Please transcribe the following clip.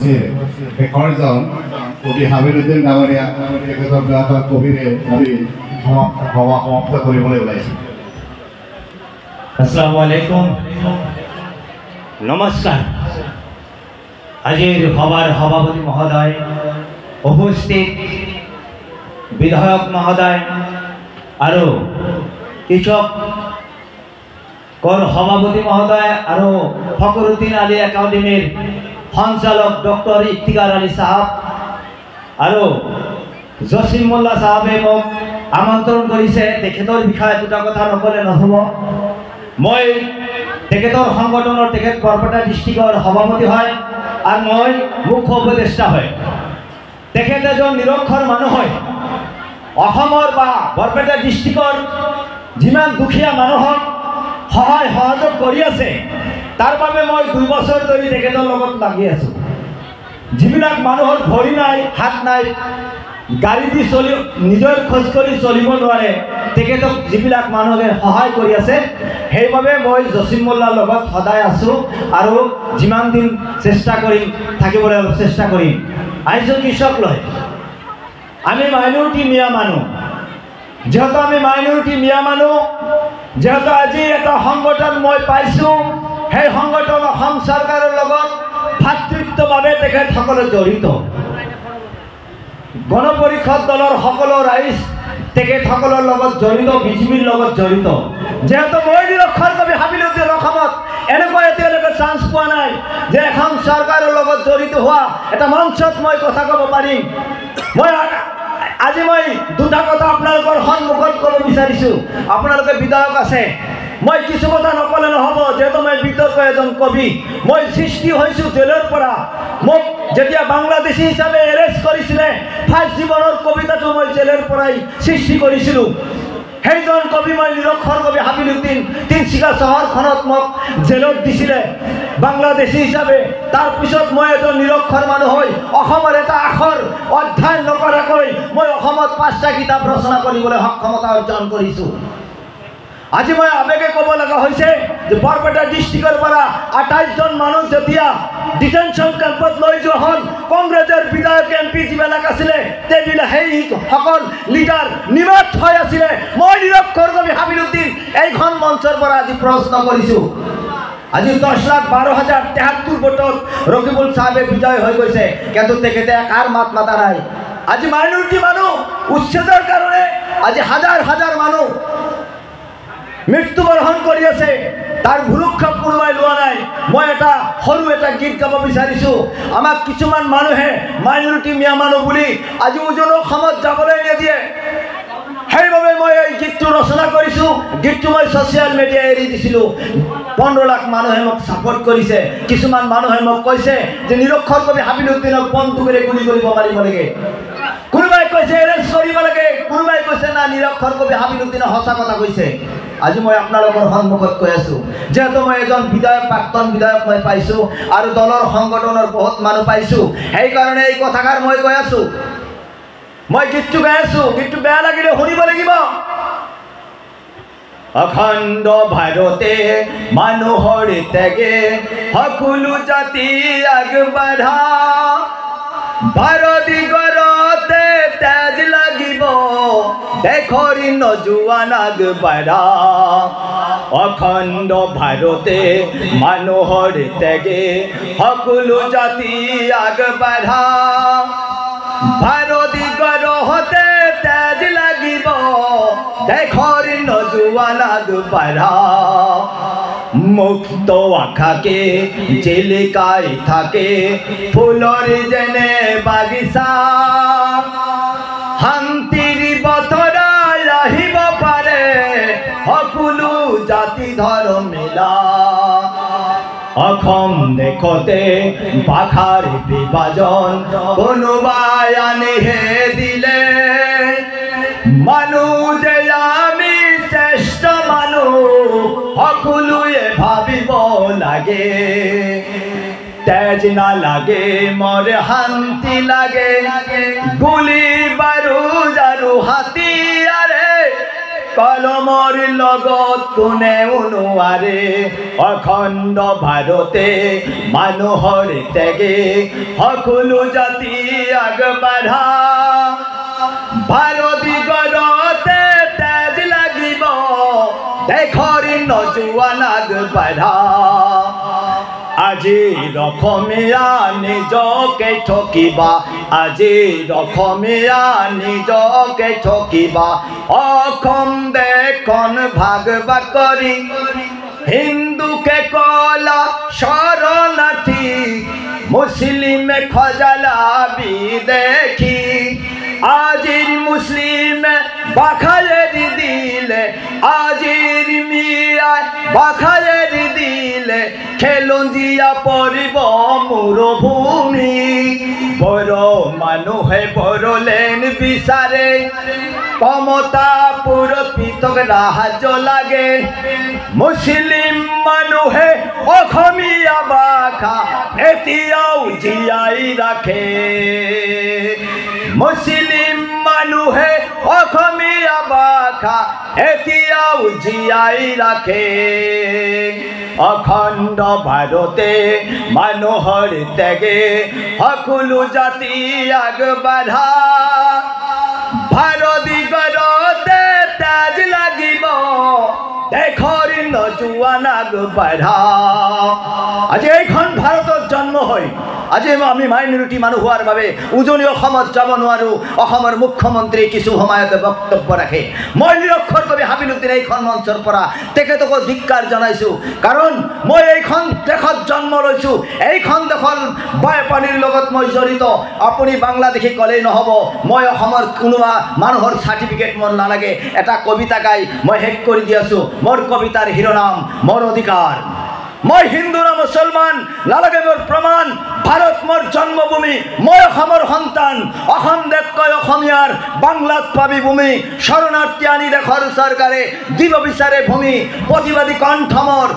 শেষৰজন কবি হাবিলুদ্দিন ডাঙৰীয়া তেখেতৰ কবিৰে আমি সভা সমাপ্ত কৰিবলৈ ওলাইছোঁ। আসসালামু আলাইকুম, নমস্কাৰ। আজিৰ সভাৰ সভাপতি মহোদয়, উপস্থিত বিধায়ক মহোদয় আৰু কৃষক সভাপতি মহোদয় আৰু ফখৰুদ্দিন আলী একাডেমীৰ সঞ্চালক ডক্টৰ ইফতিকাৰ আলী সাহেব আৰু জছিম মোল্লা সাহেবে মোক আমন্ত্ৰণ কৰিছে। তেখেতৰ বিষয়ে দুটা কথা নকলে নহ'ব। মই তেখেতৰ সংগঠনৰ তেখেত বৰপেটা ডিষ্ট্ৰিক্টৰ সভাপতি হয় আৰু মই মুখ্য উপদেষ্টা হয়। তেখেত এজন নিৰক্ষৰ মানুহ হয়। অসমৰ বা বৰপেটা ডিষ্ট্ৰিক্টৰ যিমান দুখীয়া মানুহক সহায় সহযোগ কৰি আছে, তাৰ বাবে মই 2 বছৰ ধৰি তেখেতৰ লগত লাগি আছোঁ। যিবিলাক মানুহৰ ভৰি নাই, হাত নাই, গাড়ী দি নিজৰ খোজ কৰি চলিব নোৱাৰে, তেখেতক যিবিলাক মানুহে সহায় কৰি আছে, সেইবাবে মই জছিম মোল্লাৰ লগত সদায় আছোঁ আৰু যিমান দিন চেষ্টা কৰিম থাকিবলৈ চেষ্টা কৰিম। আহিছোঁ কৃষক লৈ। আমি মাইনৰিটি মিয়া মানুহ। যেহেতু আমি মাইনৰিটি মিয়া মানুহ, যেহেতু আজি এটা সংগঠন মই পাইছোঁ, সেই সংগঠন অসম চৰকাৰৰ লগত ভাতৃত্বভাৱে তেখেতসকলে জড়িত। গণ পৰিষদ দলৰ সকলো ৰাইজ তেখেতসকলৰ লগত জড়িত, বিজেপিৰ লগত জড়িত। যেহেতু মই নিৰক্ষৰ কবি হাবিলুদ্দিন অসমত এনেকুৱা এতিয়ালৈকে চান্স পোৱা নাই যে এখন চৰকাৰৰ লগত জড়িত হোৱা এটা মঞ্চত মই কথা ক'ব পাৰিম। আজি মই দুটা কথা আপোনালোকৰ সন্মুখত ক'ব বিচাৰিছোঁ। আপোনালোকে বিধায়ক আছে, মই কিছু কথা নকলে নহ'ব। যেহেতু মই বিতৰ্ক এজন কবি, মই সৃষ্টি হৈছোঁ জেলৰ পৰা। মোক যেতিয়া বাংলাদেশী হিচাপে এৰেষ্ট কৰিছিলে, ফাৰ্ষ্ট জীৱনৰ কবিতাটো মই জেলৰ পৰাই সৃষ্টি কৰিছিলোঁ। সেইজন কবি মই নিৰক্ষৰ কবি হাবিলুদ্দিন তিনিচুকীয়া চহৰখনত মোক জেলত দিছিলে বাংলাদেশী হিচাপে। তাৰপিছত মই এজন নিৰক্ষৰ মানুহ হৈ অসমৰ এটা আখৰ অধ্যয়ন নকৰাকৈ মই অসমত 5টা কিতাপ ৰচনা কৰিবলৈ সক্ষমতা অৰ্জন কৰিছোঁ। আজি মই আবেগে ক'ব লগা হৈছে যে বৰপেটা ডিষ্ট্ৰিক্টৰ পৰা 28 জন মানুহ যেতিয়া ডিটেনশ্যন কেম্পত লৈ যোৱা হ'ল, কংগ্ৰেছৰ বিধায়ক MP যিবিলাক আছিলে সেইবিলাক সকল লিডাৰ নিমাত হৈ আছিলে। মই নিৰক্ষৰ কবি হাবিলুদ্দিন এইখন মঞ্চৰ পৰা আজি প্ৰশ্ন কৰিছোঁ। আজি 10,12,073 ভোটত ৰকিবুল চাহাবে বিজয় হৈ গৈছে, কিন্তু তেখেতে একাৰ মাত মাতা নাই। আজি মাইনৰিটি মানুহ উচ্ছেদৰ কাৰণে আজি হাজাৰ হাজাৰ মানুহ মৃত্যুবৰণ কৰি আছে, তাৰ ভুৰুক্ষেপ কোনোবাই লোৱা নাই। মই সৰু এটা গীত গাব বিচাৰিছোঁ। আমাক কিছুমান মানুহে মাইনৰিটি মিয়া মানুহ বুলি আজি উজনি অসমত যাবলৈ নিদিয়ে। সেইবাবে মই এই গীতটো ৰচনা কৰিছোঁ। গীতটো মই ছ'চিয়েল মিডিয়াত এৰি দিছিলোঁ। 15 লাখ মানুহে মোক ছাপোৰ্ট কৰিছে। কিছুমান মানুহে মোক কৈছে যে নিৰক্ষৰ কবি হাবিলুদ্দিনক বন্দুকেৰে গুলি কৰিব পাৰিব লাগে। কোনোবাই কৈছে এৰেষ্ট কৰিব লাগে, কোনোবাই কৈছে না নিৰক্ষৰ কবি হাবিলুদ্দিনে সঁচা কথা কৈছে। আজি মই আপোনালোকৰ সন্মুখত কৈ আছোঁ, যিহেতু মই এজন বিধায়ক, প্ৰাক্তন বিধায়ক মই পাইছোঁ আৰু দলৰ সংগঠনৰ বহুত মানুহ পাইছোঁ, সেইকাৰণে এই কথাষাৰ মই কৈ আছোঁ। মই গীতটো গাই আছোঁ, গীতটো বেয়া লাগিলে শুনিব লাগিব। অখণ্ড ভাৰতে মানুহৰ ত্যাগে সকলো জাতি আগবাঢ়া, ভাৰতী গড়তে তেজ লাগিব দেশৰ নজোৱান আগবাঢ়া। অখণ্ড ভাৰতে মানুহৰ ত্যাগে সকলো জাতি আগবাঢ়া, ভাৰতী গড়তে তেজ লাগিব দেশৰ নজোৱান আগবাঢ়া। মুক্ত আকাশে জিলিকাই থাকে ফুলৰ যেনে বাগিচা, শান্তিৰ বতৰাই আহিব পাৰে সকলো জাতি ধৰ্ম মিলা। অসম দেশতে ভাষাৰ বিভাজন কোনোবাই আনিহে দিলে, মানুহ যে আমি শ্ৰেষ্ঠ মানুহ সকলোৱে ভাবিব লাগে। তেজ নালাগে মোৰ শান্তি লাগে, গুলি বাৰুদ আৰু হাতিয়াৰে কলমৰ লগত কোনে নোৱাৰে অখণ্ড ভাৰতে মানুহৰ ত্যাগে সকলো জাতি আগবাঢ়া ভাৰতী গঢ়তে তেজ লাগিব দেশৰ নজোৱান আগবাঢ়া আজিৰ অসমীয়া নিজকে ঠকিবা আজিৰ অসমীয়া নিজকে ঠকিবা অসম দেশখন ভাগ ভাগ কৰি হিন্দুকে কলা শরণার্থী মুসলিমে খজালা বিদেখি আজির মুসলিমে বাখায়ের দিলে আজির মিয়া বাখায়ের দিলে খেলঞ্জিয়া পরিব মরুভূমি বড় মানুহে বড়লেন বিচারে ক্ষমতা পুরপিতক রাজ্য লাগে মুসলিম মানুহে অসমীয়া ভাষা এতিয়াও জীয়াই রাখে মুসলিম মানুহে অসমীয়া ভাষা এতিয়াও জীয়াই রাখে অখণ্ড ভাৰতে মানুহৰ ত্যাগে সকলো জাতি আগবাঢ়া ভাৰতী গঢ়তে তেজ লাগিব দেশৰ নজোৱান আগবাঢ়া আজি এইখন ভাৰতত জন্ম হয় আজি আমি মাইনৰিটি মানুহ হোৱাৰ বাবে উজনি অসমত যাব নোৱাৰোঁ অসমৰ মুখ্যমন্ত্ৰী কিছু সময়তে বক্তব্য ৰাখে মই নিৰক্ষৰ কবি হাবিলুদ্দিন এইখন মঞ্চৰ পৰা তেখেতক ধিক্কাৰ জনাইছোঁ কাৰণ মই এইখন দেশত জন্ম লৈছোঁ এইখন দেশৰ বায়ুপানীৰ লগত মই জড়িত আপুনি বাংলাদেশী ক'লেই নহ'ব মই অসমৰ কোনোবা মানুহৰ চাৰ্টিফিকেট মোৰ নালাগে এটা কবিতা গাই মই শেষ কৰি দি আছোঁ মোৰ কবিতাৰ শিৰোনাম মোৰ অধিকাৰ মই হিন্দু না মুছলমান নালাগে মোৰ প্ৰমাণ ভাৰত মোৰ জন্মভূমি মই অসমৰ সন্তান অসম দেশ কয় অসমীয়াৰ বাংলাত পাবি ভূমি শৰণাৰ্থী আনি দেশৰ চৰকাৰে দিব বিচাৰে ভূমি প্ৰতিবাদী কণ্ঠ মোৰ